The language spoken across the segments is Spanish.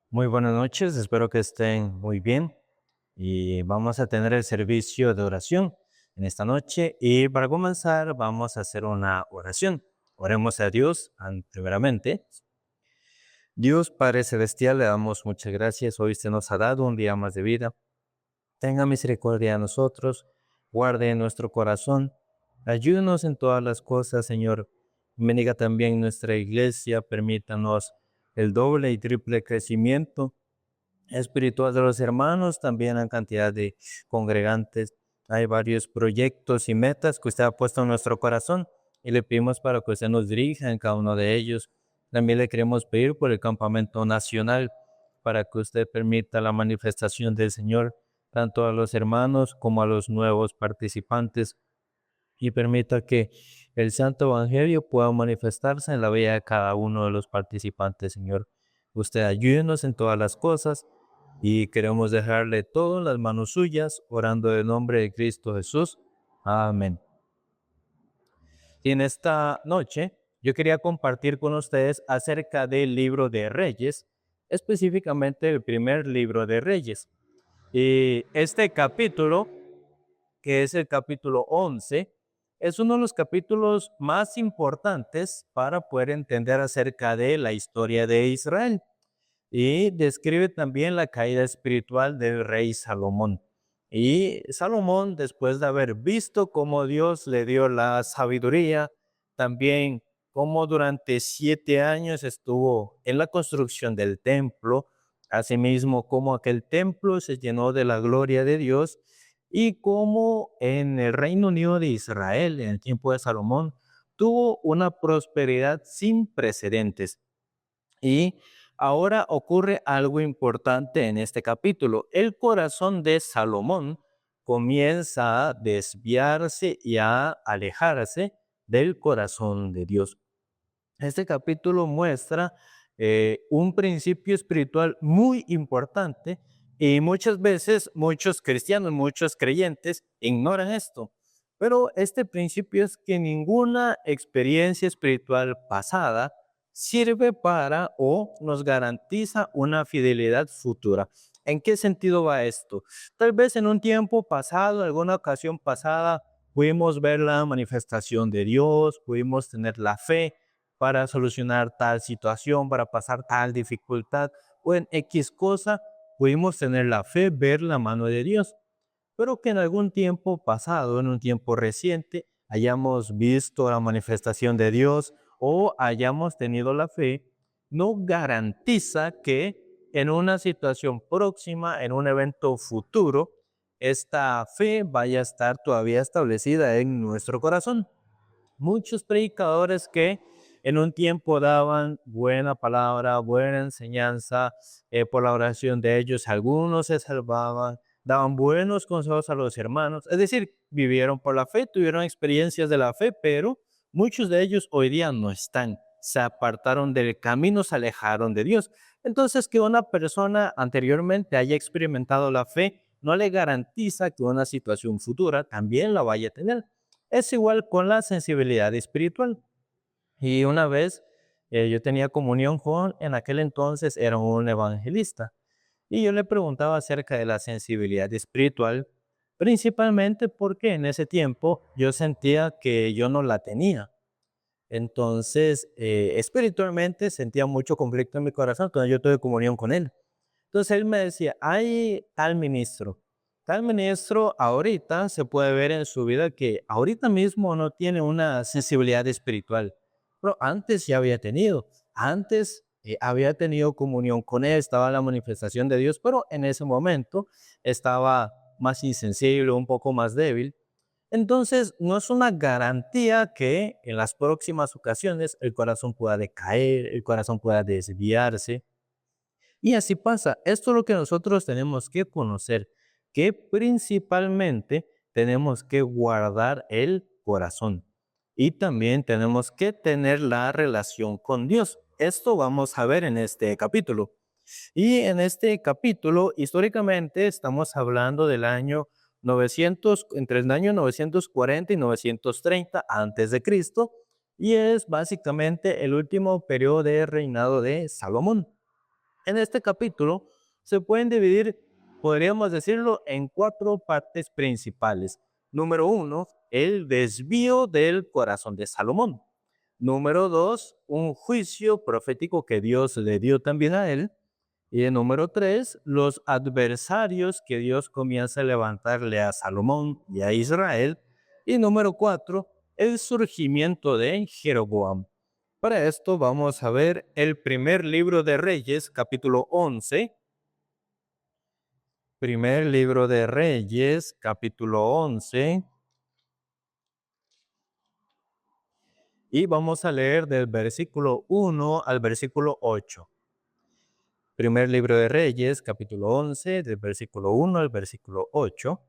Muy buenas noches, espero que estén muy bien y vamos a tener el servicio de oración en esta noche y para comenzar vamos a hacer una oración. Oremos a Dios primeramente. Dios Padre Celestial, le damos muchas gracias. Hoy se nos ha dado un día más de vida. Tenga misericordia de nosotros, guarde nuestro corazón, ayúdenos en todas las cosas, Señor. Bendiga también nuestra iglesia, permítanos el doble y triple crecimiento espiritual de los hermanos, también en cantidad de congregantes. Hay varios proyectos y metas que usted ha puesto en nuestro corazón y le pedimos para que usted nos dirija en cada uno de ellos. También le queremos pedir por el campamento nacional para que usted permita la manifestación del Señor tanto a los hermanos como a los nuevos participantes y permita que el Santo Evangelio pueda manifestarse en la vida de cada uno de los participantes, Señor. Usted ayúdenos en todas las cosas y queremos dejarle todo en las manos suyas, orando en el nombre de Cristo Jesús. Amén. Y en esta noche yo quería compartir con ustedes acerca del libro de Reyes, específicamente el primer libro de Reyes. Y este capítulo, que es el capítulo 11, es uno de los capítulos más importantes para poder entender acerca de la historia de Israel y describe también la caída espiritual del rey Salomón. Y Salomón, después de haber visto cómo Dios le dio la sabiduría, también cómo durante 7 años estuvo en la construcción del templo, asimismo cómo aquel templo se llenó de la gloria de Dios y cómo en el Reino Unido de Israel, en el tiempo de Salomón, tuvo una prosperidad sin precedentes. Y ahora ocurre algo importante en este capítulo. El corazón de Salomón comienza a desviarse y a alejarse del corazón de Dios. Este capítulo muestra un principio espiritual muy importante y muchas veces muchos cristianos, muchos creyentes ignoran esto. Pero este principio es que ninguna experiencia espiritual pasada sirve para o nos garantiza una fidelidad futura. ¿En qué sentido va esto? Tal vez en un tiempo pasado, en alguna ocasión pasada, pudimos ver la manifestación de Dios, pudimos tener la fe para solucionar tal situación, para pasar tal dificultad o en X cosa, pudimos tener la fe, ver la mano de Dios, pero que en algún tiempo pasado, en un tiempo reciente, hayamos visto la manifestación de Dios o hayamos tenido la fe, no garantiza que en una situación próxima, en un evento futuro, esta fe vaya a estar todavía establecida en nuestro corazón. Muchos predicadores que en un tiempo daban buena palabra, buena enseñanza por la oración de ellos, algunos se salvaban, daban buenos consejos a los hermanos, es decir, vivieron por la fe, tuvieron experiencias de la fe, pero muchos de ellos hoy día no están, se apartaron del camino, se alejaron de Dios. Entonces, que una persona anteriormente haya experimentado la fe no le garantiza que una situación futura también la vaya a tener. Es igual con la sensibilidad espiritual. Y una vez yo tenía comunión con, en aquel entonces era un evangelista, y yo le preguntaba acerca de la sensibilidad espiritual, principalmente porque en ese tiempo yo sentía que yo no la tenía. Entonces, espiritualmente sentía mucho conflicto en mi corazón cuando yo tuve comunión con él. Entonces él me decía, hay tal ministro ahorita se puede ver en su vida que ahorita mismo no tiene una sensibilidad espiritual, pero antes ya había tenido, antes había tenido comunión con él, estaba la manifestación de Dios, pero en ese momento estaba más insensible, un poco más débil. Entonces, no es una garantía que en las próximas ocasiones el corazón pueda decaer, el corazón pueda desviarse. Y así pasa. Esto es lo que nosotros tenemos que conocer, que principalmente tenemos que guardar el corazón y también tenemos que tener la relación con Dios. Esto vamos a ver en este capítulo. Y en este capítulo, históricamente, estamos hablando del año 900, entre el año 940 y 930 antes de Cristo, y es básicamente el último periodo de reinado de Salomón. En este capítulo se pueden dividir, podríamos decirlo, en 4 partes principales. Número 1, el desvío del corazón de Salomón. Número 2, un juicio profético que Dios le dio también a él. Y el número 3, los adversarios que Dios comienza a levantarle a Salomón y a Israel. Y número 4, el surgimiento de Jeroboam. Para esto vamos a ver el primer libro de Reyes, capítulo 11. Primer libro de Reyes, capítulo 11. Y vamos a leer del versículo 1 al versículo 8. Primer libro de Reyes, capítulo 11, del versículo 1 al versículo 8.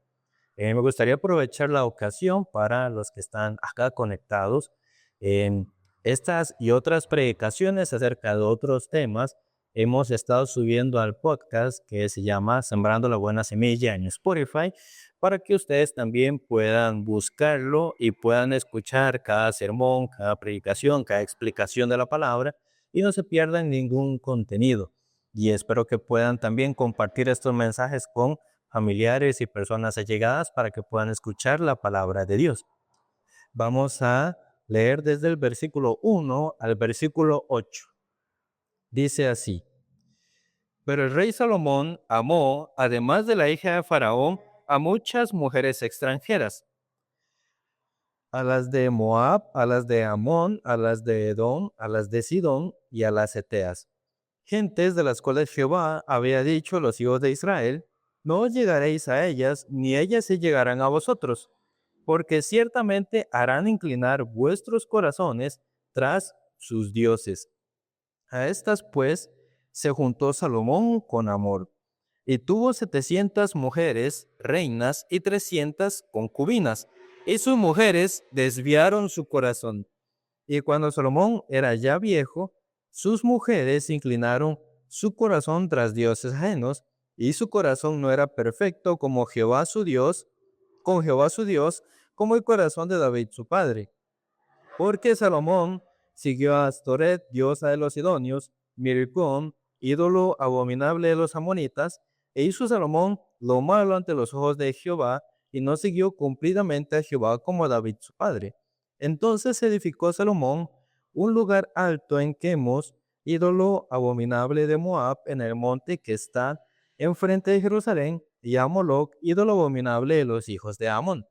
Me gustaría aprovechar la ocasión para los que están acá conectados en estas y otras predicaciones acerca de otros temas. Hemos estado subiendo al podcast que se llama Sembrando la Buena Semilla en Spotify, para que ustedes también puedan buscarlo y puedan escuchar cada sermón, cada predicación, cada explicación de la palabra y no se pierdan ningún contenido. Y espero que puedan también compartir estos mensajes con familiares y personas allegadas para que puedan escuchar la palabra de Dios. Vamos a leer desde el versículo 1 al versículo 8. Dice así: Pero el rey Salomón amó, además de la hija de Faraón, a muchas mujeres extranjeras, a las de Moab, a las de Amón, a las de Edom, a las de Sidón y a las Eteas, gentes de las cuales Jehová había dicho a los hijos de Israel: no llegaréis a ellas, ni ellas se llegarán a vosotros, porque ciertamente harán inclinar vuestros corazones tras sus dioses. A estas pues se juntó Salomón con amor, y tuvo 700 mujeres, reinas, y 300 concubinas, y sus mujeres desviaron su corazón. Y cuando Salomón era ya viejo, sus mujeres inclinaron su corazón tras dioses ajenos, y su corazón no era perfecto como Jehová su Dios, con Jehová su Dios, como el corazón de David su padre. Porque Salomón siguió a Astoret, diosa de los sidonios, Milcom, ídolo abominable de los amonitas, e hizo Salomón lo malo ante los ojos de Jehová, y no siguió cumplidamente a Jehová como David su padre. Entonces edificó Salomón un lugar alto en Quemos, ídolo abominable de Moab, en el monte que está enfrente de Jerusalén, y a Moloc, ídolo abominable de los hijos de Amón.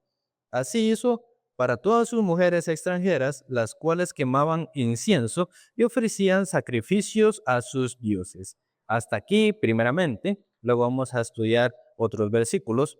Así hizo para todas sus mujeres extranjeras, las cuales quemaban incienso y ofrecían sacrificios a sus dioses. Hasta aquí, primeramente, luego vamos a estudiar otros versículos.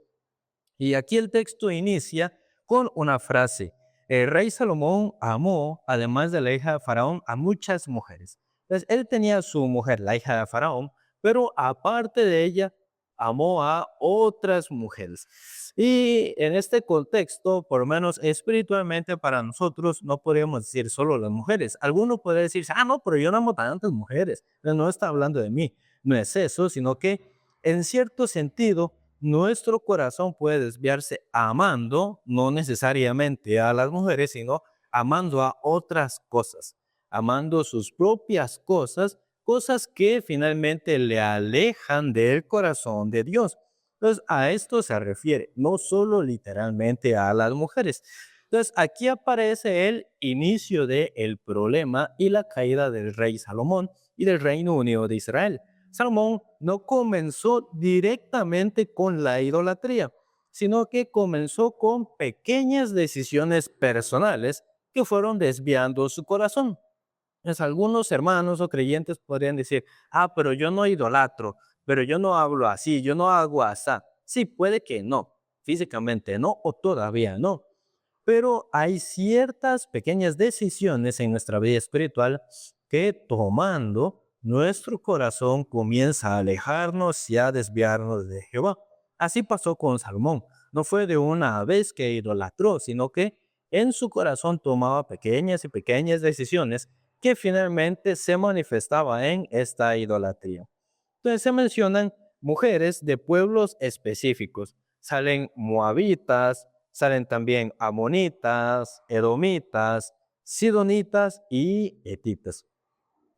Y aquí el texto inicia con una frase: el rey Salomón amó, además de la hija de Faraón, a muchas mujeres. Entonces, él tenía a su mujer, la hija de Faraón, pero aparte de ella, amó a otras mujeres. Y en este contexto, por lo menos espiritualmente para nosotros, no podríamos decir solo las mujeres. Alguno podría decir, no, pero yo no amo tantas mujeres. No está hablando de mí. No es eso, sino que en cierto sentido, nuestro corazón puede desviarse amando, no necesariamente a las mujeres, sino amando a otras cosas, amando sus propias cosas, cosas que finalmente le alejan del corazón de Dios. Entonces, a esto se refiere, no solo literalmente a las mujeres. Entonces, aquí aparece el inicio del problema y la caída del rey Salomón y del Reino Unido de Israel. Salomón no comenzó directamente con la idolatría, sino que comenzó con pequeñas decisiones personales que fueron desviando su corazón. Pues algunos hermanos o creyentes podrían decir, pero yo no idolatro, pero yo no hablo así, yo no hago así. Sí, puede que no, físicamente no, o todavía no. Pero hay ciertas pequeñas decisiones en nuestra vida espiritual que tomando nuestro corazón comienza a alejarnos y a desviarnos de Jehová. Así pasó con Salomón. No fue de una vez que idolatró, sino que en su corazón tomaba pequeñas y pequeñas decisiones que finalmente se manifestaba en esta idolatría. Entonces se mencionan mujeres de pueblos específicos. Salen moabitas, salen también amonitas, edomitas, sidonitas y etitas.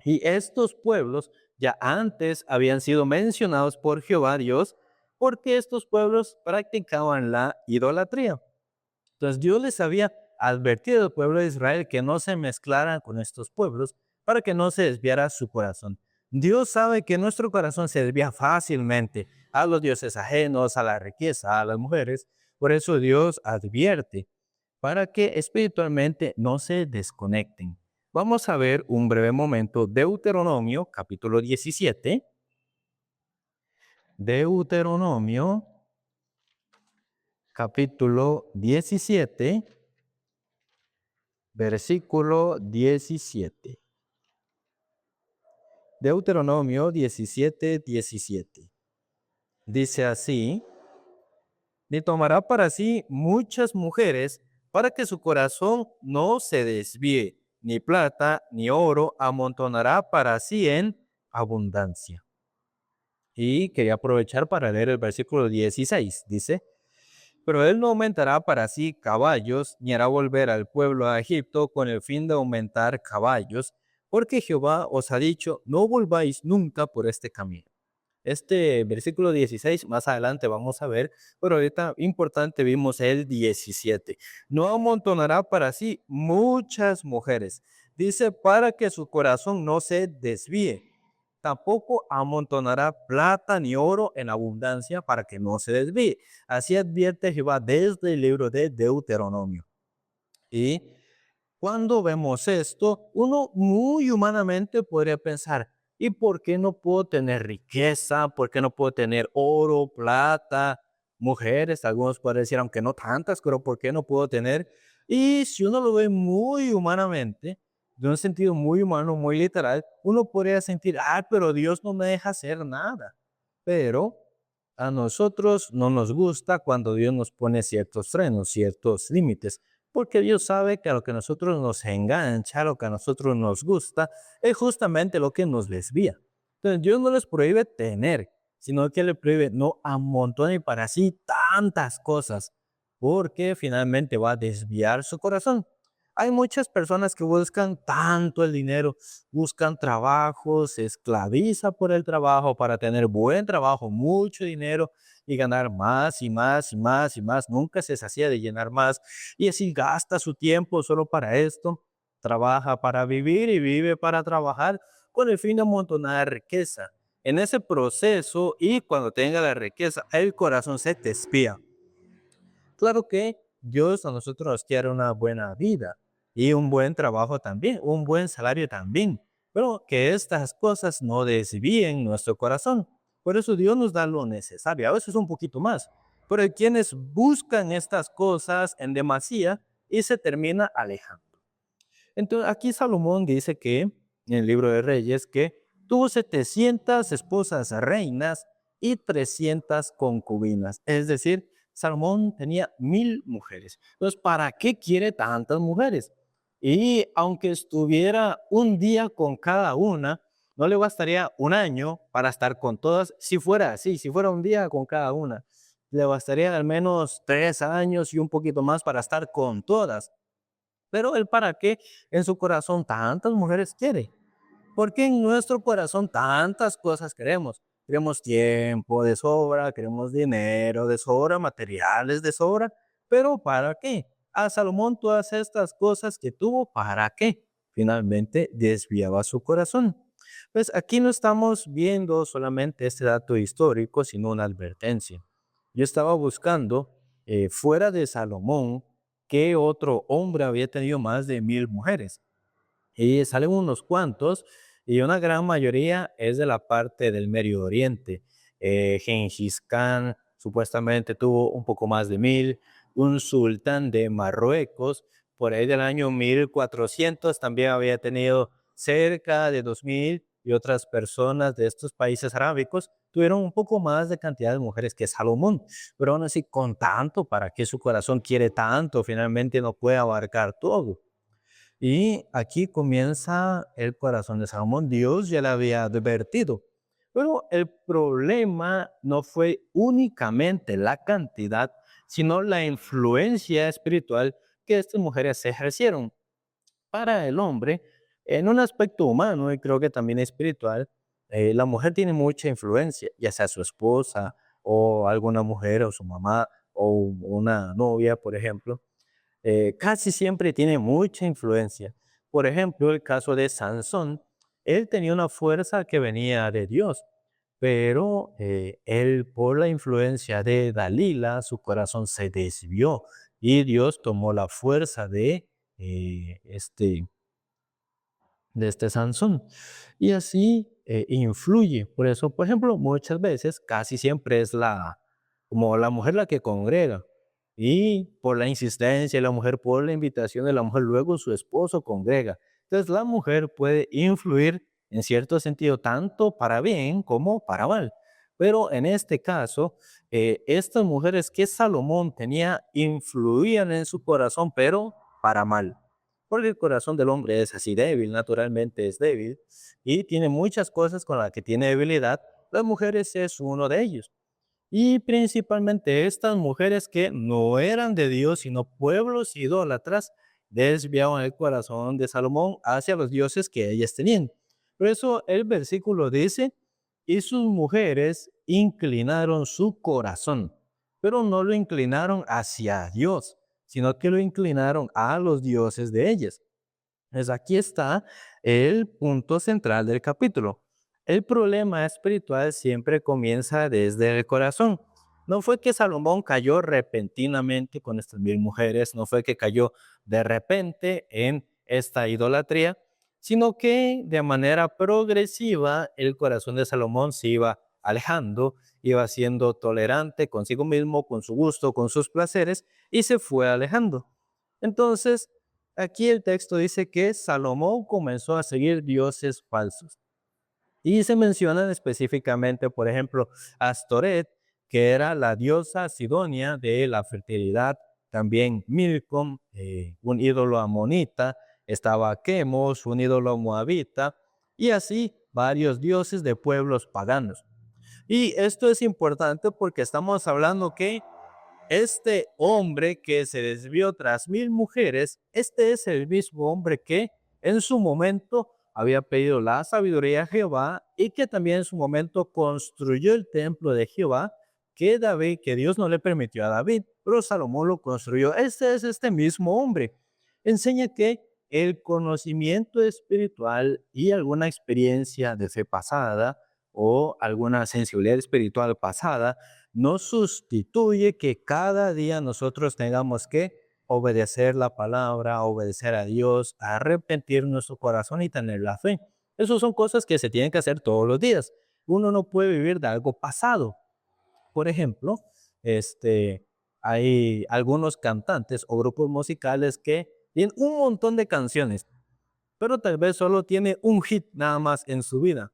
Y estos pueblos ya antes habían sido mencionados por Jehová Dios, porque estos pueblos practicaban la idolatría. Entonces Dios les había advertido al pueblo de Israel que no se mezclaran con estos pueblos para que no se desviara su corazón. Dios sabe que nuestro corazón se desvía fácilmente a los dioses ajenos, a la riqueza, a las mujeres. Por eso Dios advierte para que espiritualmente no se desconecten. Vamos a ver un breve momento Deuteronomio capítulo 17. Deuteronomio capítulo 17, versículo 17. Deuteronomio 17, 17. Dice así: ni tomará para sí muchas mujeres para que su corazón no se desvíe, ni plata ni oro amontonará para sí en abundancia. Y quería aprovechar para leer el versículo 16. Dice: pero él no aumentará para sí caballos, ni hará volver al pueblo a Egipto con el fin de aumentar caballos, porque Jehová os ha dicho, no volváis nunca por este camino. Este versículo 16, más adelante vamos a ver, pero ahorita importante vimos el 17. No amontonará para sí muchas mujeres. Dice, para que su corazón no se desvíe. Tampoco amontonará plata ni oro en abundancia para que no se desvíe. Así advierte Jehová desde el libro de Deuteronomio. Y cuando vemos esto, uno muy humanamente podría pensar, ¿y por qué no puedo tener riqueza? ¿Por qué no puedo tener oro, plata, mujeres? Algunos pueden decir, aunque no tantas, pero ¿por qué no puedo tener? Y si uno lo ve muy humanamente, de un sentido muy humano, muy literal, uno podría sentir, pero Dios no me deja hacer nada. Pero a nosotros no nos gusta cuando Dios nos pone ciertos frenos, ciertos límites, porque Dios sabe que a lo que a nosotros nos engancha, a lo que a nosotros nos gusta, es justamente lo que nos desvía. Entonces Dios no les prohíbe tener, sino que le prohíbe no amontonar para sí tantas cosas, porque finalmente va a desviar su corazón. Hay muchas personas que buscan tanto el dinero, buscan trabajo, se esclaviza por el trabajo para tener buen trabajo, mucho dinero y ganar más y más y más y más. Nunca se sacia de llenar más y así gasta su tiempo solo para esto. Trabaja para vivir y vive para trabajar con el fin de amontonar riqueza. En ese proceso y cuando tenga la riqueza, el corazón se te espía. Claro que Dios a nosotros nos quiere una buena vida y un buen trabajo también, un buen salario también, pero que estas cosas no desvíen nuestro corazón. Por eso Dios nos da lo necesario, a veces un poquito más. Pero hay quienes buscan estas cosas en demasía y se termina alejando. Entonces aquí Salomón dice que, en el libro de Reyes, que tuvo 700 esposas reinas y 300 concubinas. Es decir, Salomón tenía 1000 mujeres. Entonces, ¿para qué quiere tantas mujeres? Y aunque estuviera un día con cada una, no le bastaría un año para estar con todas. Si fuera así, si fuera un día con cada una, le bastaría al menos 3 años y un poquito más para estar con todas. Pero él para qué en su corazón tantas mujeres quiere. Porque en nuestro corazón tantas cosas queremos. Queremos tiempo de sobra, queremos dinero de sobra, materiales de sobra. Pero ¿para qué? A Salomón todas estas cosas que tuvo, ¿para qué? Finalmente desviaba su corazón. Pues aquí no estamos viendo solamente este dato histórico, sino una advertencia. Yo estaba buscando fuera de Salomón qué otro hombre había tenido más de 1000 mujeres. Y salen unos cuantos, y una gran mayoría es de la parte del Medio Oriente. Gengis Khan supuestamente tuvo un poco más de 1000. Un sultán de Marruecos, por ahí del año 1400, también había tenido cerca de 2000, y otras personas de estos países arábicos tuvieron un poco más de cantidad de mujeres que Salomón. Pero aún así, con tanto, ¿para qué su corazón quiere tanto? Finalmente no puede abarcar todo. Y aquí comienza el corazón de Salomón. Dios ya le había advertido. Pero el problema no fue únicamente la cantidad, sino la influencia espiritual que estas mujeres ejercieron. Para el hombre, en un aspecto humano y creo que también espiritual, la mujer tiene mucha influencia, ya sea su esposa o alguna mujer o su mamá o una novia, por ejemplo. Casi siempre tiene mucha influencia. Por ejemplo, el caso de Sansón, él tenía una fuerza que venía de Dios, pero él por la influencia de Dalila, su corazón se desvió y Dios tomó la fuerza eh, este, de este Sansón. Y así influye. Por eso, por ejemplo, muchas veces, casi siempre es como la mujer la que congrega. Y por la insistencia de la mujer, por la invitación de la mujer, luego su esposo congrega. Entonces la mujer puede influir en cierto sentido, tanto para bien como para mal. Pero en este caso, estas mujeres que Salomón tenía influían en su corazón, pero para mal. Porque el corazón del hombre es así débil, naturalmente es débil, y tiene muchas cosas con las que tiene debilidad. Las mujeres es uno de ellos. Y principalmente estas mujeres que no eran de Dios, sino pueblos idólatras, desviaban el corazón de Salomón hacia los dioses que ellas tenían. Por eso el versículo dice, y sus mujeres inclinaron su corazón, pero no lo inclinaron hacia Dios, sino que lo inclinaron a los dioses de ellas. Pues aquí está el punto central del capítulo. El problema espiritual siempre comienza desde el corazón. No fue que Salomón cayó repentinamente con estas 1000 mujeres, no fue que cayó de repente en esta idolatría, sino que de manera progresiva el corazón de Salomón se iba alejando, iba siendo tolerante consigo mismo, con su gusto, con sus placeres, y se fue alejando. Entonces, aquí el texto dice que Salomón comenzó a seguir dioses falsos. Y se mencionan específicamente, por ejemplo, Astoret, que era la diosa sidonia de la fertilidad, también Milcom, un ídolo amonita, estaba Quemos, un ídolo moabita, y así varios dioses de pueblos paganos. Y esto es importante porque estamos hablando que este hombre que se desvió tras 1000 mujeres, este es el mismo hombre que en su momento había pedido la sabiduría a Jehová y que también en su momento construyó el templo de Jehová que Dios no le permitió a David, pero Salomón lo construyó. Este es este mismo hombre. Enseña que el conocimiento espiritual y alguna experiencia de fe pasada o alguna sensibilidad espiritual pasada no sustituye que cada día nosotros tengamos que obedecer la palabra, obedecer a Dios, arrepentir nuestro corazón y tener la fe. Esas son cosas que se tienen que hacer todos los días. Uno no puede vivir de algo pasado. Por ejemplo, hay algunos cantantes o grupos musicales que tienen un montón de canciones, pero tal vez solo tiene un hit nada más en su vida,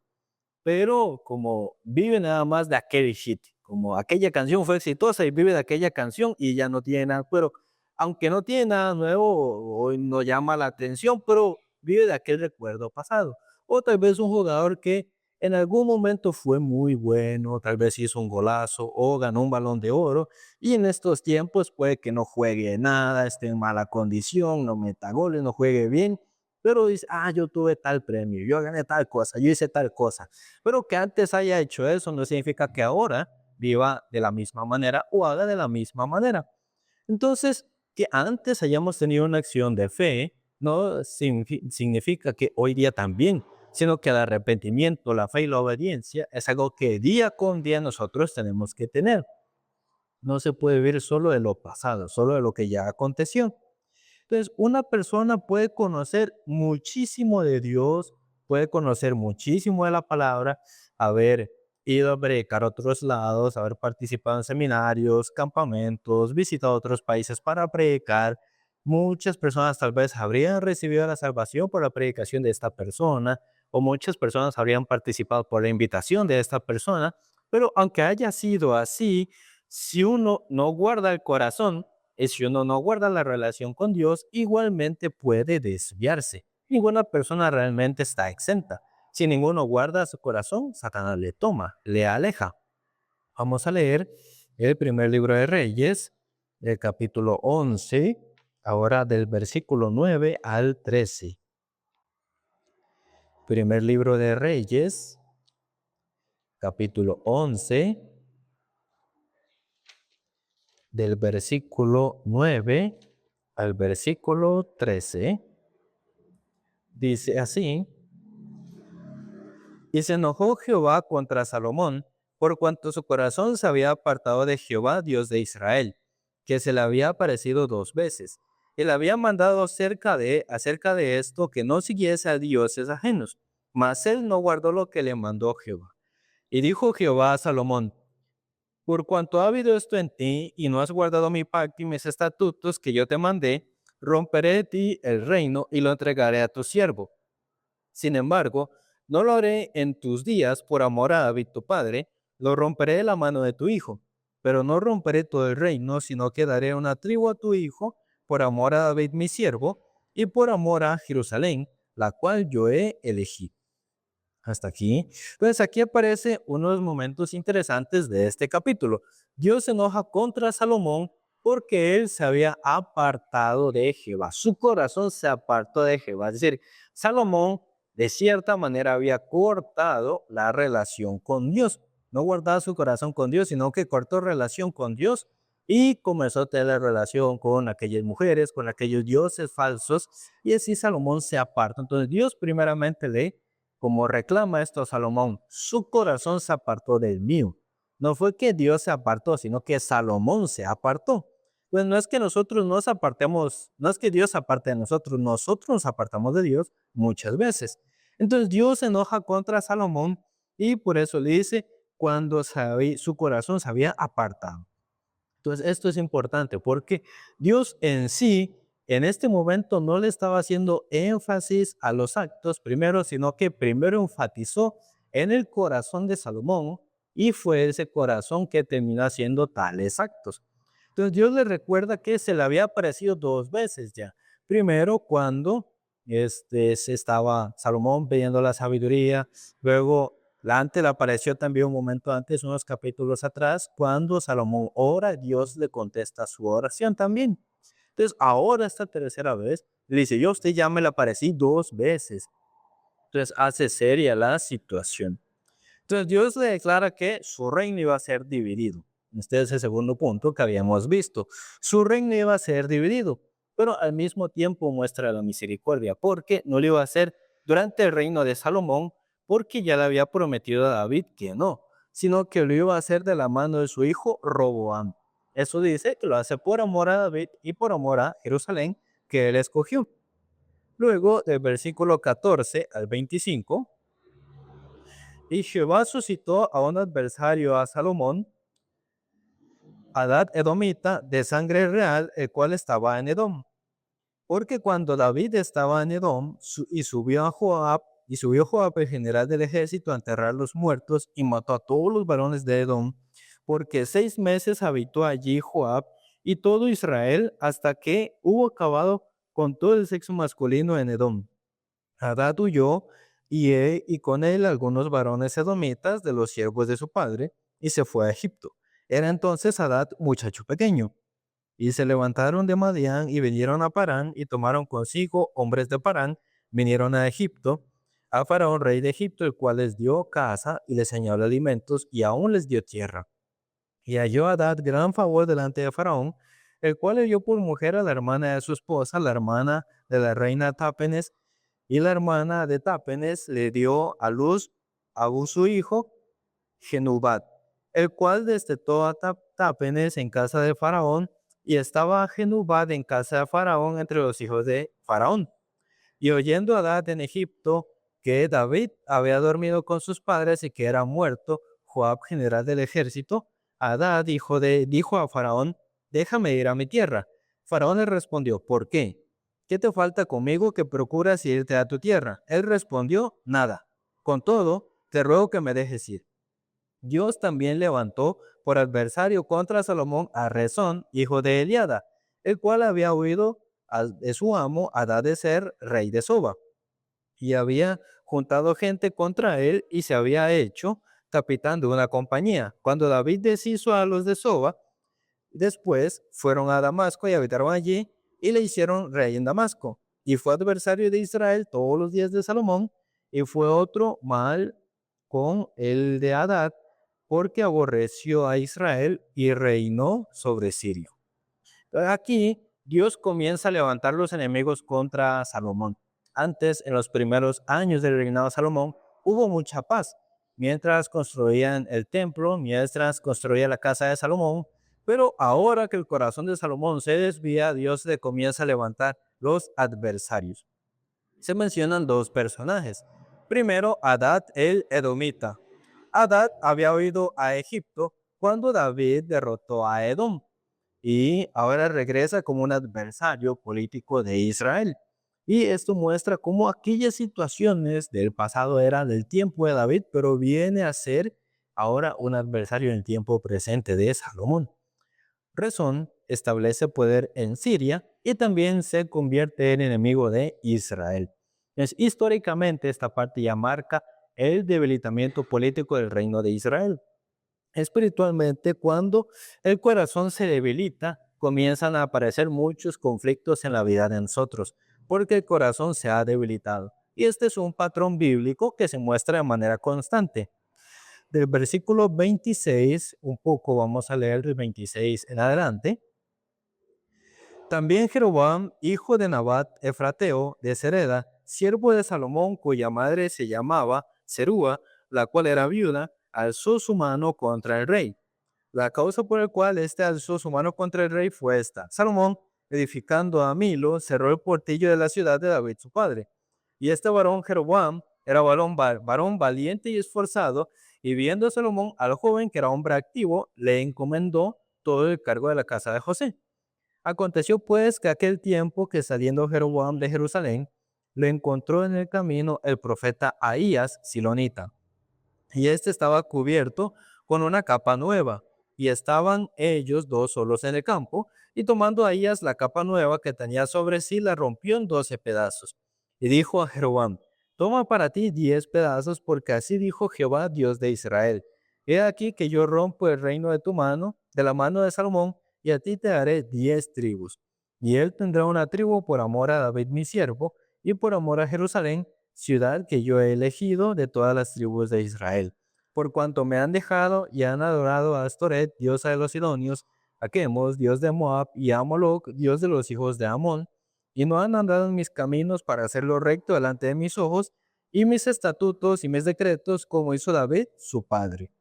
pero como vive nada más de aquel hit, como aquella canción fue exitosa y vive de aquella canción y ya no tiene nada, pero aunque no tiene nada nuevo, hoy no llama la atención, pero vive de aquel recuerdo pasado. O tal vez un jugador que en algún momento fue muy bueno, tal vez hizo un golazo o ganó un balón de oro y en estos tiempos puede que no juegue nada, esté en mala condición, no meta goles, no juegue bien, pero dice, yo tuve tal premio, yo gané tal cosa, yo hice tal cosa. Pero que antes haya hecho eso no significa que ahora viva de la misma manera o haga de la misma manera. Entonces, que antes hayamos tenido una acción de fe no significa que hoy día también, sino que el arrepentimiento, la fe y la obediencia es algo que día con día nosotros tenemos que tener. No se puede vivir solo de lo pasado, solo de lo que ya aconteció. Entonces, una persona puede conocer muchísimo de Dios, puede conocer muchísimo de la palabra, haber ido a predicar a otros lados, haber participado en seminarios, campamentos, visitado otros países para predicar. Muchas personas tal vez habrían recibido la salvación por la predicación de esta persona, o muchas personas habrían participado por la invitación de esta persona, pero aunque haya sido así, si uno no guarda el corazón, y si uno no guarda la relación con Dios, igualmente puede desviarse. Ninguna persona realmente está exenta. Si ninguno guarda su corazón, Satanás le toma, le aleja. Vamos a leer el primer libro de Reyes, el capítulo 11, ahora del versículo 9 al 13. Primer libro de Reyes, capítulo 11, del versículo 9 al versículo 13. Dice así: Y se enojó Jehová contra Salomón, por cuanto su corazón se había apartado de Jehová, Dios de Israel, que se le había aparecido 2 veces, y le había mandado acerca de esto que no siguiese a dioses ajenos. Mas él no guardó lo que le mandó Jehová. Y dijo Jehová a Salomón: Por cuanto ha habido esto en ti, y no has guardado mi pacto y mis estatutos que yo te mandé, romperé de ti el reino y lo entregaré a tu siervo. Sin embargo, no lo haré en tus días por amor a David tu padre, lo romperé de la mano de tu hijo. Pero no romperé todo el reino, sino que daré una tribu a tu hijo, por amor a David mi siervo, y por amor a Jerusalén, la cual yo he elegido. Hasta aquí. Entonces aquí aparece unos momentos interesantes de este capítulo. Dios se enoja contra Salomón porque él se había apartado de Jehová. Su corazón se apartó de Jehová. Es decir, Salomón de cierta manera había cortado la relación con Dios. No guardaba su corazón con Dios, sino que cortó relación con Dios y comenzó a tener relación con aquellas mujeres, con aquellos dioses falsos. Y así Salomón se aparta. Entonces Dios primeramente como reclama esto a Salomón, su corazón se apartó del mío. No fue que Dios se apartó, sino que Salomón se apartó. Pues no es que nosotros nos apartemos, no es que Dios se aparte de nosotros nos apartamos de Dios muchas veces. Entonces Dios se enoja contra Salomón y por eso le dice cuando su corazón se había apartado. Entonces esto es importante porque Dios en sí en este momento no le estaba haciendo énfasis a los actos primero, sino que primero enfatizó en el corazón de Salomón y fue ese corazón que terminó haciendo tales actos. Entonces Dios le recuerda que se le había aparecido 2 veces ya. Primero cuando se estaba Salomón pidiendo la sabiduría, luego antes le apareció también un momento antes, unos capítulos atrás, cuando Salomón ora, Dios le contesta su oración también. Entonces, ahora esta tercera vez, le dice: yo a usted ya me le aparecí 2 veces. Entonces, hace seria la situación. Entonces, Dios le declara que su reino iba a ser dividido. Este es el segundo punto que habíamos visto. Su reino iba a ser dividido, pero al mismo tiempo muestra la misericordia, porque no lo iba a hacer durante el reino de Salomón, porque ya le había prometido a David que no, sino que lo iba a hacer de la mano de su hijo Roboam. Eso dice que lo hace por amor a David y por amor a Jerusalén que él escogió. Luego, del versículo 14 al 25, y Jehová suscitó a un adversario a Salomón, Hadad Edomita, de sangre real, el cual estaba en Edom. Porque cuando David estaba en Edom, subió Joab, el general del ejército, a enterrar los muertos, y mató a todos los varones de Edom, porque 6 meses habitó allí Joab y todo Israel, hasta que hubo acabado con todo el sexo masculino en Edom. Hadad huyó, y con él algunos varones edomitas de los siervos de su padre, y se fue a Egipto. Era entonces Hadad muchacho pequeño. Y se levantaron de Madián y vinieron a Parán, y tomaron consigo hombres de Parán, vinieron a Egipto, a Faraón, rey de Egipto, el cual les dio casa y les añadió alimentos, y aún les dio tierra. Y halló Hadad gran favor delante de Faraón, el cual le dio por mujer a la hermana de su esposa, la hermana de la reina Tápenes, y la hermana de Tápenes le dio a luz a su hijo, Genubat, el cual destetó a Tápenes en casa de Faraón, y estaba Genubat en casa de Faraón entre los hijos de Faraón. Y oyendo Hadad en Egipto que David había dormido con sus padres y que era muerto Joab, general del ejército, Hadad dijo a Faraón: déjame ir a mi tierra. Faraón le respondió: ¿por qué? ¿Qué te falta conmigo que procuras irte a tu tierra? Él respondió: nada. Con todo, te ruego que me dejes ir. Dios también levantó por adversario contra Salomón a Rezón, hijo de Eliada, el cual había huido de su amo Hadadezer, rey de Soba, y había juntado gente contra él y se había hecho capitán de una compañía. Cuando David deshizo a los de Soba, después fueron a Damasco y habitaron allí y le hicieron rey en Damasco. Y fue adversario de Israel todos los días de Salomón, y fue otro mal con el de Hadad, porque aborreció a Israel y reinó sobre Siria. Entonces, aquí Dios comienza a levantar los enemigos contra Salomón. Antes, en los primeros años del reinado de Salomón, hubo mucha paz. Mientras construían el templo, mientras construía la casa de Salomón, pero ahora que el corazón de Salomón se desvía, Dios le comienza a levantar los adversarios. Se mencionan dos personajes. Primero, Hadad el Edomita. Hadad había huido a Egipto cuando David derrotó a Edom y ahora regresa como un adversario político de Israel. Y esto muestra cómo aquellas situaciones del pasado eran del tiempo de David, pero viene a ser ahora un adversario en el tiempo presente de Salomón. Rezón establece poder en Siria y también se convierte en enemigo de Israel. Históricamente esta parte ya marca el debilitamiento político del reino de Israel. Espiritualmente, cuando el corazón se debilita, comienzan a aparecer muchos conflictos en la vida de nosotros, porque el corazón se ha debilitado. Y este es un patrón bíblico que se muestra de manera constante. Del versículo 26, un poco vamos a leer del 26 en adelante. También Jeroboam, hijo de Nabat Efrateo de Sereda, siervo de Salomón, cuya madre se llamaba Serúa, la cual era viuda, alzó su mano contra el rey. La causa por la cual éste alzó su mano contra el rey fue esta: Salomón, edificando a Milo, cerró el portillo de la ciudad de David su padre. Y este varón Jeroboam era varón valiente y esforzado, y viendo a Salomón al joven, que era hombre activo, le encomendó todo el cargo de la casa de José. Aconteció pues que aquel tiempo que saliendo Jeroboam de Jerusalén, le encontró en el camino el profeta Ahías Silonita, y este estaba cubierto con una capa nueva, y estaban ellos dos solos en el campo, y tomando Ahías la capa nueva que tenía sobre sí, la rompió en 12 pedazos. Y dijo a Jeroboam: toma para ti 10 pedazos, porque así dijo Jehová, Dios de Israel: he aquí que yo rompo el reino de tu mano, de la mano de Salomón, y a ti te daré 10 tribus. Y él tendrá una tribu por amor a David mi siervo, y por amor a Jerusalén, ciudad que yo he elegido de todas las tribus de Israel. Por cuanto me han dejado y han adorado a Astoret, diosa de los sidonios, a Chemos, dios de Moab, y a Moloc, dios de los hijos de Amón, y no han andado en mis caminos para hacerlo recto delante de mis ojos, y mis estatutos y mis decretos, como hizo David, su padre.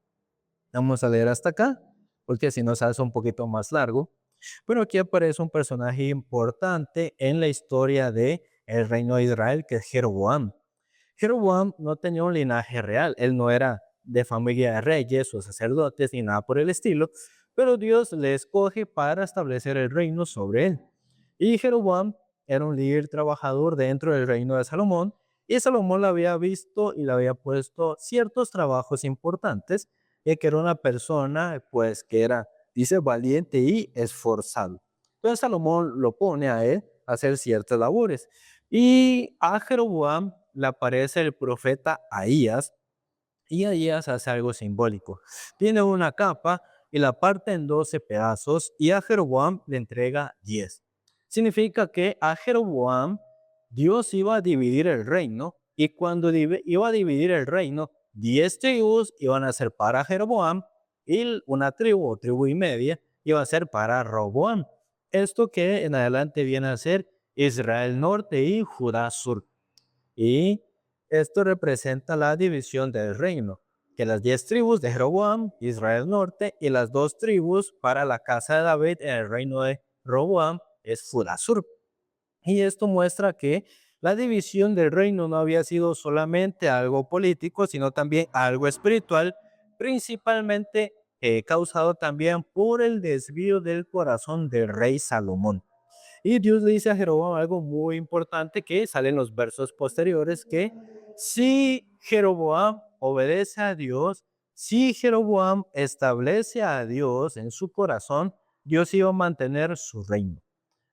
Vamos a leer hasta acá, porque si nos hace un poquito más largo. Pero aquí aparece un personaje importante en la historia de el reino de Israel, que es Jeroboam. Jeroboam no tenía un linaje real, él no era de familia de reyes o sacerdotes ni nada por el estilo, pero Dios le escoge para establecer el reino sobre él. Y Jeroboam era un líder trabajador dentro del reino de Salomón, y Salomón le había visto y le había puesto ciertos trabajos importantes, y que era una persona, pues, que era, dice, valiente y esforzado. Entonces Salomón lo pone a él a hacer ciertas labores. Y a Jeroboam le aparece el profeta Ahías, y Ahías hace algo simbólico. Tiene una capa y la parte en 12 pedazos, y a Jeroboam le entrega 10. Significa que a Jeroboam Dios iba a dividir el reino, y cuando iba a dividir el reino, 10 tribus iban a ser para Jeroboam, y una tribu o tribu y media iba a ser para Roboam. Esto que en adelante viene a ser Israel norte y Judá sur. Y esto representa la división del reino, que las 10 tribus de Jeroboam, Israel norte, y las 2 tribus para la casa de David en el reino de Roboam es Judá sur. Y esto muestra que la división del reino no había sido solamente algo político, sino también algo espiritual, principalmente causado también por el desvío del corazón del rey Salomón. Y Dios le dice a Jeroboam algo muy importante que sale en los versos posteriores, que si Jeroboam obedece a Dios, si Jeroboam establece a Dios en su corazón, Dios iba a mantener su reino.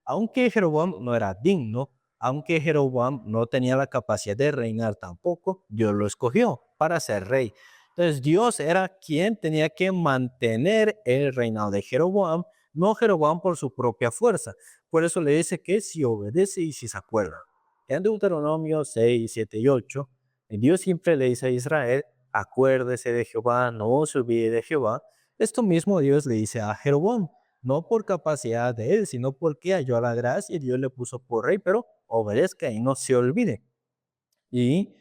Aunque Jeroboam no era digno, aunque Jeroboam no tenía la capacidad de reinar tampoco, Dios lo escogió para ser rey. Entonces Dios era quien tenía que mantener el reinado de Jeroboam, no Jeroboam por su propia fuerza. Por eso le dice que si obedece y si se acuerda. En Deuteronomio 6, 7 y 8, Dios siempre le dice a Israel: acuérdese de Jehová, no se olvide de Jehová. Esto mismo Dios le dice a Jeroboam, no por capacidad de él, sino porque halló la gracia y Dios le puso por rey, pero obedezca y no se olvide. Y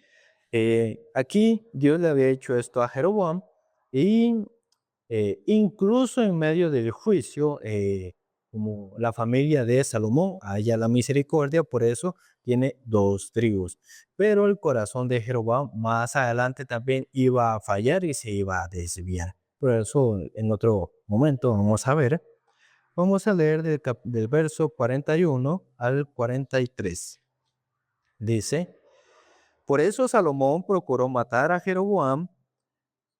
aquí Dios le había hecho esto a Jeroboam y incluso en medio del juicio, como la familia de Salomón haya la misericordia, por eso tiene dos tribus. Pero el corazón de Jeroboam más adelante también iba a fallar y se iba a desviar. Por eso en otro momento vamos a ver. Vamos a leer del verso 41 al 43. Dice, por eso Salomón procuró matar a Jeroboam,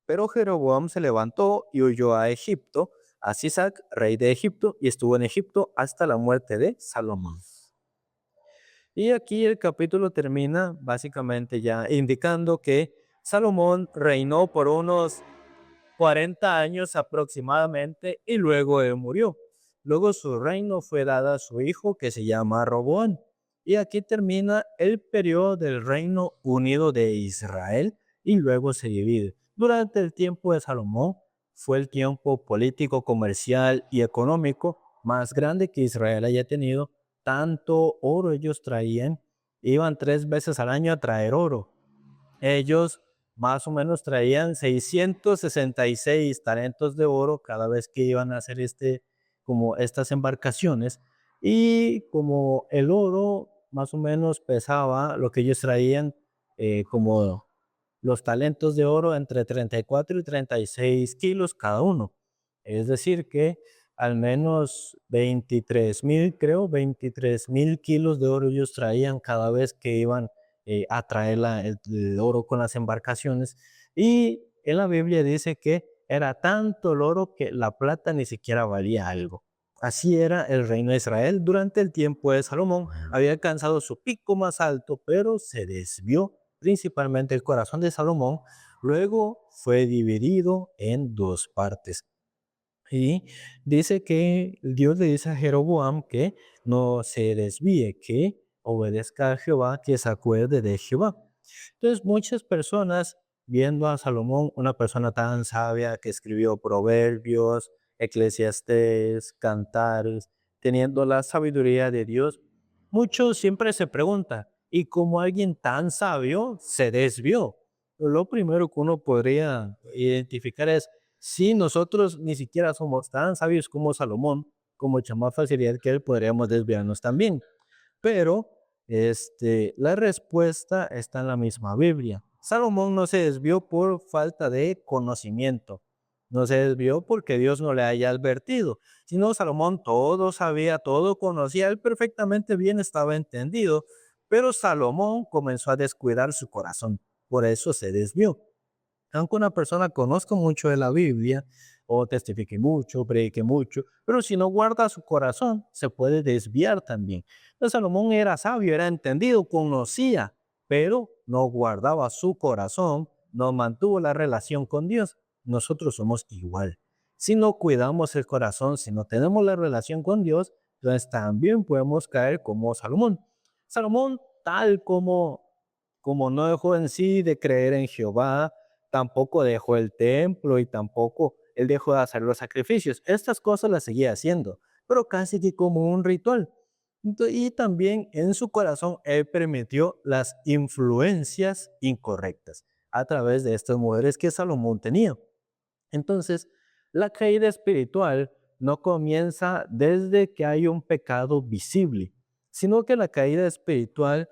pero Jeroboam se levantó y huyó a Egipto, a Sisac, rey de Egipto, y estuvo en Egipto hasta la muerte de Salomón. Y aquí el capítulo termina básicamente ya indicando que Salomón reinó por unos 40 años aproximadamente y luego él murió. Luego su reino fue dado a su hijo que se llama Roboán. Y aquí termina el periodo del reino unido de Israel y luego se divide. Durante el tiempo de Salomón fue el tiempo político, comercial y económico más grande que Israel haya tenido. Tanto oro ellos traían, iban 3 veces al año a traer oro. Ellos más o menos traían 666 talentos de oro cada vez que iban a hacer como estas embarcaciones. Y como el oro más o menos pesaba lo que ellos traían, como los talentos de oro entre 34 y 36 kilos cada uno. Es decir que al menos 23,000, creo, 23,000 kilos de oro ellos traían cada vez que iban a traer el oro con las embarcaciones. Y en la Biblia dice que era tanto el oro que la plata ni siquiera valía algo. Así era el reino de Israel durante el tiempo de Salomón. Había alcanzado su pico más alto, pero se desvió principalmente el corazón de Salomón. Luego fue dividido en dos partes. Y dice que Dios le dice a Jeroboam que no se desvíe, que obedezca a Jehová, que se acuerde de Jehová. Entonces muchas personas viendo a Salomón, una persona tan sabia que escribió Proverbios, Eclesiastés, Cantares, teniendo la sabiduría de Dios, muchos siempre se preguntan, ¿y cómo alguien tan sabio se desvió? Lo primero que uno podría identificar es, si nosotros ni siquiera somos tan sabios como Salomón, con mucha más facilidad que él, podríamos desviarnos también. Pero la respuesta está en la misma Biblia. Salomón no se desvió por falta de conocimiento. No se desvió porque Dios no le haya advertido, sino Salomón todo sabía, todo conocía, él perfectamente bien estaba entendido, pero Salomón comenzó a descuidar su corazón, por eso se desvió. Aunque una persona conozca mucho de la Biblia o testifique mucho, predique mucho, pero si no guarda su corazón, se puede desviar también. Entonces Salomón era sabio, era entendido, conocía, pero no guardaba su corazón, no mantuvo la relación con Dios. Nosotros somos igual. Si no cuidamos el corazón, si no tenemos la relación con Dios, entonces también podemos caer como Salomón. Salomón, tal como no dejó en sí de creer en Jehová, tampoco dejó el templo y tampoco él dejó de hacer los sacrificios. Estas cosas las seguía haciendo, pero casi que como un ritual. Y también en su corazón él permitió las influencias incorrectas a través de estas mujeres que Salomón tenía. Entonces, la caída espiritual no comienza desde que hay un pecado visible, sino que la caída espiritual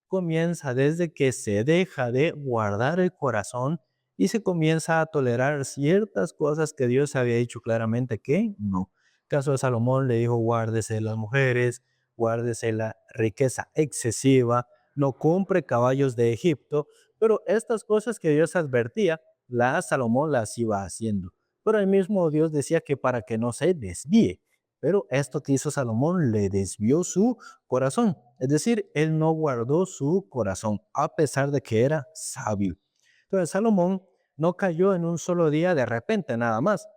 comienza desde que se deja de guardar el corazón y se comienza a tolerar ciertas cosas que Dios había dicho claramente que no. El caso de Salomón le dijo, guárdese las mujeres, guárdese la riqueza excesiva, no compre caballos de Egipto, pero estas cosas que Dios advertía, Salomón las iba haciendo. Pero el mismo Dios decía que para que no se desvíe. Pero esto que hizo Salomón le desvió su corazón. Es decir, él no guardó su corazón, a pesar de que era sabio. Entonces, Salomón no cayó en un solo día de repente, nada más.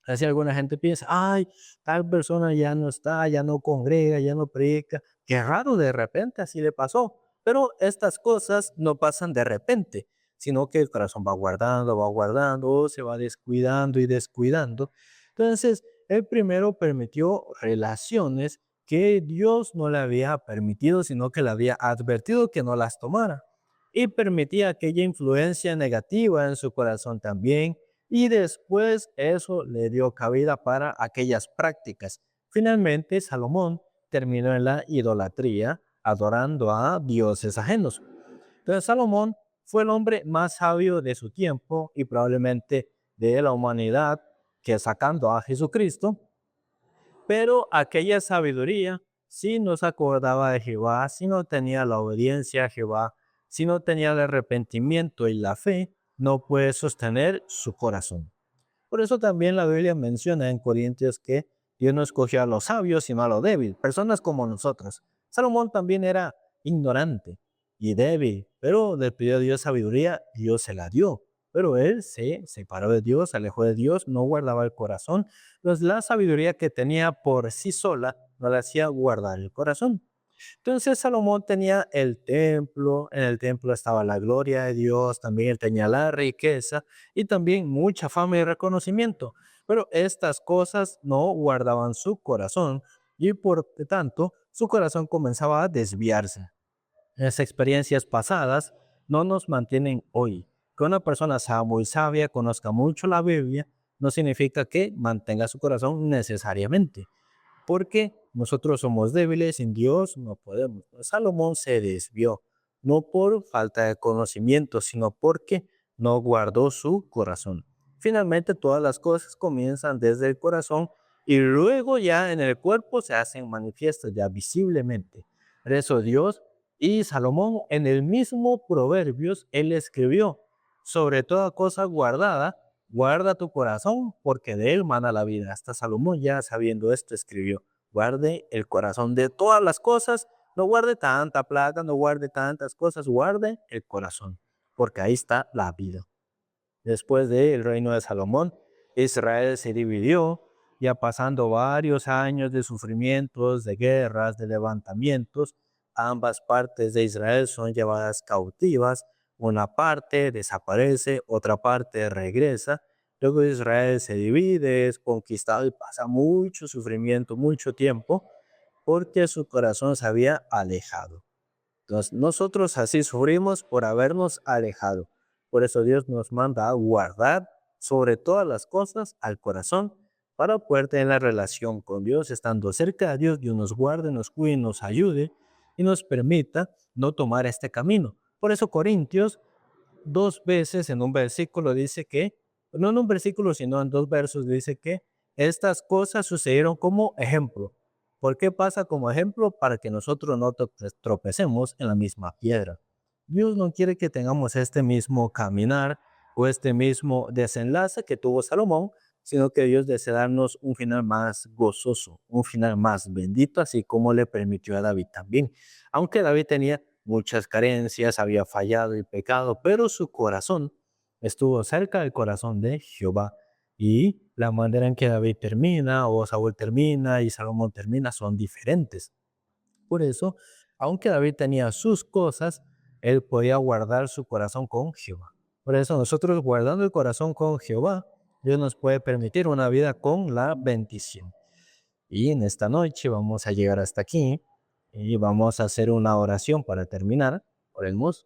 Así alguna gente piensa, ay, tal persona ya no está, ya no congrega, ya no predica. Qué raro, de repente así le pasó. Pero estas cosas no pasan de repente. sino que el corazón va guardando, se va descuidando y descuidando. Entonces, él primero permitió relaciones que Dios no le había permitido, sino que le había advertido que no las tomara. Y permitía aquella influencia negativa en su corazón también. Y después eso le dio cabida para aquellas prácticas. Finalmente, Salomón terminó en la idolatría, adorando a dioses ajenos. Entonces, Salomón fue el hombre más sabio de su tiempo y probablemente de la humanidad, que sacando a Jesucristo, pero aquella sabiduría, si no se acordaba de Jehová, si no tenía la obediencia a Jehová, si no tenía el arrepentimiento y la fe, no puede sostener su corazón. Por eso también la Biblia menciona en Corintios que Dios no escogió a los sabios, sino a los débiles, personas como nosotros. Salomón también era ignorante y débil, pero le pidió a Dios sabiduría, Dios se la dio. Pero él se separó de Dios, se alejó de Dios, no guardaba el corazón. Entonces la sabiduría que tenía por sí sola no le hacía guardar el corazón. Entonces Salomón tenía el templo, en el templo estaba la gloria de Dios, también él tenía la riqueza y también mucha fama y reconocimiento. Pero estas cosas no guardaban su corazón y por tanto su corazón comenzaba a desviarse. Las experiencias pasadas no nos mantienen hoy. Que una persona sea muy sabia, conozca mucho la Biblia, no significa que mantenga su corazón necesariamente, porque nosotros somos débiles, sin Dios no podemos. Salomón se desvió, no por falta de conocimiento, sino porque no guardó su corazón. Finalmente, todas las cosas comienzan desde el corazón y luego ya en el cuerpo se hacen manifiestas ya visiblemente. Por eso Dios y Salomón en el mismo Proverbios, él escribió, sobre toda cosa guardada, guarda tu corazón, porque de él mana la vida. Hasta Salomón, ya sabiendo esto, escribió, guarde el corazón de todas las cosas, no guarde tanta plata, no guarde tantas cosas, guarde el corazón, porque ahí está la vida. Después del reino de Salomón, Israel se dividió, ya pasando varios años de sufrimientos, de guerras, de levantamientos. Ambas partes de Israel son llevadas cautivas. Una parte desaparece, otra parte regresa. Luego Israel se divide, es conquistado y pasa mucho sufrimiento, mucho tiempo, porque su corazón se había alejado. Entonces, nosotros así sufrimos por habernos alejado. Por eso Dios nos manda a guardar sobre todas las cosas al corazón para poder tener la relación con Dios. Estando cerca de Dios, Dios nos guarde, nos cuide, nos ayude y nos permita no tomar este camino. Por eso Corintios 2 veces en un versículo dice que, no en un versículo, sino en 2 versos dice que estas cosas sucedieron como ejemplo. ¿Por qué pasa como ejemplo? Para que nosotros no tropecemos en la misma piedra. Dios no quiere que tengamos este mismo caminar o este mismo desenlace que tuvo Salomón, sino que Dios desea darnos un final más gozoso, un final más bendito, así como le permitió a David también. Aunque David tenía muchas carencias, había fallado y pecado, pero su corazón estuvo cerca del corazón de Jehová. Y la manera en que David termina, o Saúl termina y Salomón termina, son diferentes. Por eso, aunque David tenía sus cosas, él podía guardar su corazón con Jehová. Por eso nosotros guardando el corazón con Jehová, Dios nos puede permitir una vida con la bendición. Y en esta noche vamos a llegar hasta aquí y vamos a hacer una oración para terminar. Oremos.